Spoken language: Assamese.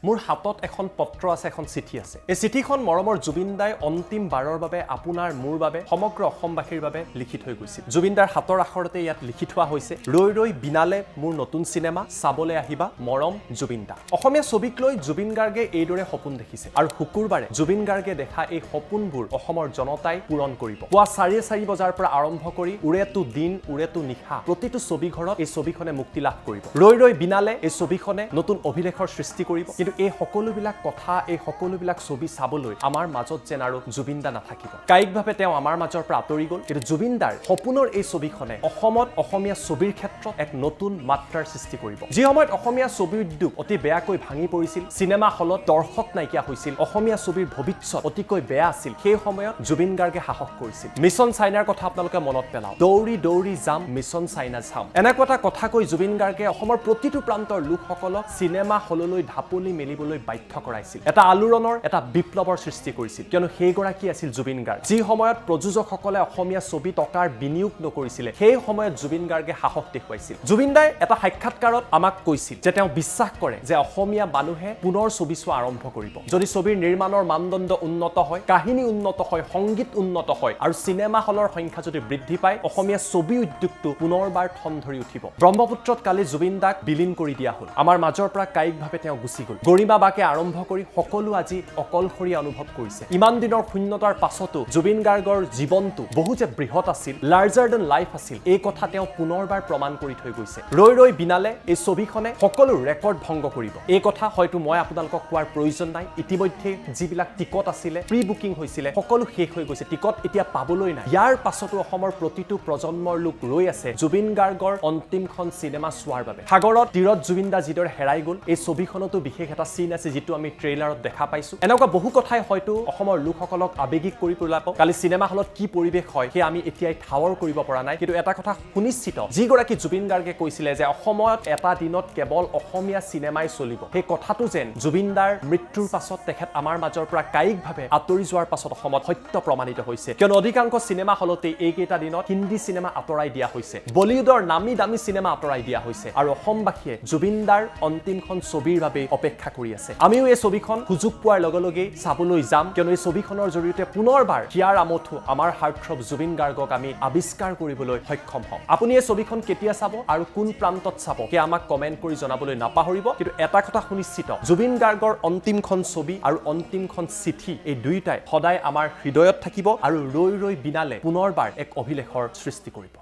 মোৰ হাতত এখন পত্ৰ আছে, এখন চিঠি আছে। এই চিঠিখন মৰমৰ জুবিন দাই অন্তিম বাৰৰ বাবে আপোনাৰ মোৰ বাবে সমগ্ৰ অসমবাসীৰ বাবে লিখি থৈ গৈছিল। জুবিন দাৰ হাতৰ আখৰতে ইয়াত লিখি থোৱা হৈছে, ৰৈ ৰৈ বিনালে মোৰ নতুন চিনেমা, চাবলৈ আহিবা মৰম জুবিন দা। অসমীয়া ছবিক লৈ জুবিন গাৰ্গে এইদৰে সপোন দেখিছে আৰু শুকুৰবাৰে জুবিন গাৰ্গে দেখা এই সপোনবোৰ অসমৰ জনতাই পূৰণ কৰিব। পুৱা 4:30 বজাৰ পৰা আৰম্ভ কৰি উৰেটো দিন উৰেটো নিশা প্ৰতিটো ছবি ঘৰত এই ছবিখনে মুক্তি লাভ কৰিব। ৰৈ ৰৈ বিনালে এই ছবিখনে নতুন অভিলেখৰ সৃষ্টি কৰিব। কিন্তু এই সকলোবিলাক কথা, এই সকলোবিলাক ছবি চাবলৈ আমাৰ মাজত যেন আৰু জুবিন দা নাথাকিব। কায়িকভাৱে তেওঁ আমাৰ মাজৰ পৰা আঁতৰি গ'ল, কিন্তু জুবিন দাৰ সপোনৰ এই ছবিখনে অসমত অসমীয়া ছবিৰ ক্ষেত্ৰত এক নতুন মাত্ৰাৰ সৃষ্টি কৰিব। যি সময়ত অসমীয়া ছবি উদ্যোগ অতি বেয়াকৈ ভাঙি পৰিছিল, চিনেমা হলত দৰ্শক নাইকিয়া হৈছিল, অসমীয়া ছবিৰ ভৱিষ্যত অতিকৈ বেয়া আছিল, সেই সময়ত জুবিন গাৰ্গে সাহস কৰিছিল। মিছন চাইনাৰ কথা আপোনালোকে মনত পেলাওক, দৌৰি দৌৰি যাম মিছন চাইনা চাম। এনেকুৱা এটা কথা কৈ জুবিন গাৰ্গে অসমৰ প্ৰতিটো প্ৰান্তৰ লোকসকলক চিনেমা হললৈ ঢাপলি মেলিবলৈ বাধ্য কৰাইছিল। এটা আলোড়নৰ, এটা বিপ্লৱৰ সৃষ্টি কৰিছিল, কিয়নো সেইগৰাকী আছিল জুবিন গাৰ্গ। যি সময়ত প্ৰযোজকসকলে অসমীয়া ছবি টকাৰ বিনিয়োগ নকৰিছিলে, সেই সময়ত জুবিন গাৰ্গে সাহস দেখুৱাইছিল। জুবিন দাই এটা সাক্ষাৎকাৰত আমাক কৈছিল যে তেওঁ বিশ্বাস কৰে যে অসমীয়া মানুহে পুনৰ ছবি চোৱা আৰম্ভ কৰিব যদি ছবিৰ নিৰ্মাণৰ মানদণ্ড উন্নত হয়, কাহিনী উন্নত হয়, সংগীত উন্নত হয় আৰু চিনেমা হলৰ সংখ্যা যদি বৃদ্ধি পায়, অসমীয়া ছবি উদ্যোগটো পুনৰবাৰ ঠন ধৰি উঠিব। ব্ৰহ্মপুত্ৰত কালি জুবিন দাক বিলীন কৰি দিয়া হ'ল, আমাৰ মাজৰ পৰা কায়িকভাৱে তেওঁ গুচি গ'ল। গৰিমা বাকে আৰম্ভ কৰি সকলো আজি অকলশৰীয়া অনুভৱ কৰিছে। ইমান দিনৰ শূন্যতাৰ পাছতো জুবিন গাৰ্গৰ জীৱনটো বহু যে বৃহৎ আছিল, লাৰ্জাৰ দেন লাইফ আছিল, এই কথা তেওঁ পুনৰবাৰ প্ৰমাণ কৰি থৈ গৈছে। ৰৈ ৰৈ বিনালে এই ছবিখনে সকলো ৰেকৰ্ড ভংগ কৰিব। এই কথা হয়তো মই আপোনালোকক কোৱাৰ প্ৰয়োজন নাই। ইতিমধ্যে যিবিলাক টিকট আছিলে, প্ৰি বুকিং হৈছিলে, সকলো শেষ হৈ গৈছে, টিকট এতিয়া পাবলৈ নাই। ইয়াৰ পাছতো অসমৰ প্ৰতিটো প্ৰজন্মৰ লোক ৰৈ আছে জুবিন গাৰ্গৰ অন্তিমখন চিনেমা চোৱাৰ বাবে। সাগৰত তীৰত জুবিন দা যিদৰে হেৰাই গ'ল, এই ছবিখনতো বিশেষ এটা চিন আছে যিটো আমি ট্ৰেইলাৰত দেখা পাইছো। এনেকুৱা বহু কথাই হয়তো অসমৰ লোকসকলক আৱেগিক কৰি পেলাব। কালি চিনেমা হলত কি পৰিৱেশ হয় সেই আমি এতিয়াই ঠাৱৰ কৰিব পৰা নাই, কিন্তু এটা কথা সুনিশ্চিত, যিগৰাকী জুবিন গাৰ্গে কৈছিলে যে অসমত এটা দিনত কেৱল অসমীয়া চিনেমাই চলিব, সেই কথাটো যেন জুবিন দাৰ মৃত্যুৰ পাছত, তেখেত আমাৰ মাজৰ পৰা কায়িকভাৱে আঁতৰি যোৱাৰ পাছত অসমত সত্য প্ৰমাণিত হৈছে। কিয়নো অধিকাংশ চিনেমা হলতেই এইকেইটা দিনত হিন্দী চিনেমা আঁতৰাই দিয়া হৈছে, বলিউডৰ নামী দামী চিনেমা আঁতৰাই দিয়া হৈছে আৰু অসমবাসীয়ে জুবিন দাৰ অন্তিমখন ছবিৰ বাবে অপেক্ষা কৰি আছে। আমিও এই ছবিখন সুযোগ পোৱাৰ লগে লগেই চাবলৈ যাম, কিয়নো এই ছবিখনৰ জৰিয়তে পুনৰবাৰ হিয়াৰ আমঠু আমাৰ হাৰ্টথ্ৰব জুবিন গাৰ্গক আমি আৱিষ্কাৰ কৰিবলৈ সক্ষম হ'ম। আপুনি এই ছবিখন কেতিয়া চাব আৰু কোন প্ৰান্তত চাব সেই আমাক কমেণ্ট কৰি জনাবলৈ নাপাহৰিব। কিন্তু এটা কথা সুনিশ্চিত, জুবিন গাৰ্গৰ অন্তিমখন ছবি আৰু অন্তিমখন চিঠি, এই দুয়োটাই সদায় আমাৰ হৃদয়ত থাকিব আৰু ৰৈ ৰৈ বিনালে পুনৰবাৰ এক অভিলেখৰ সৃষ্টি কৰিব।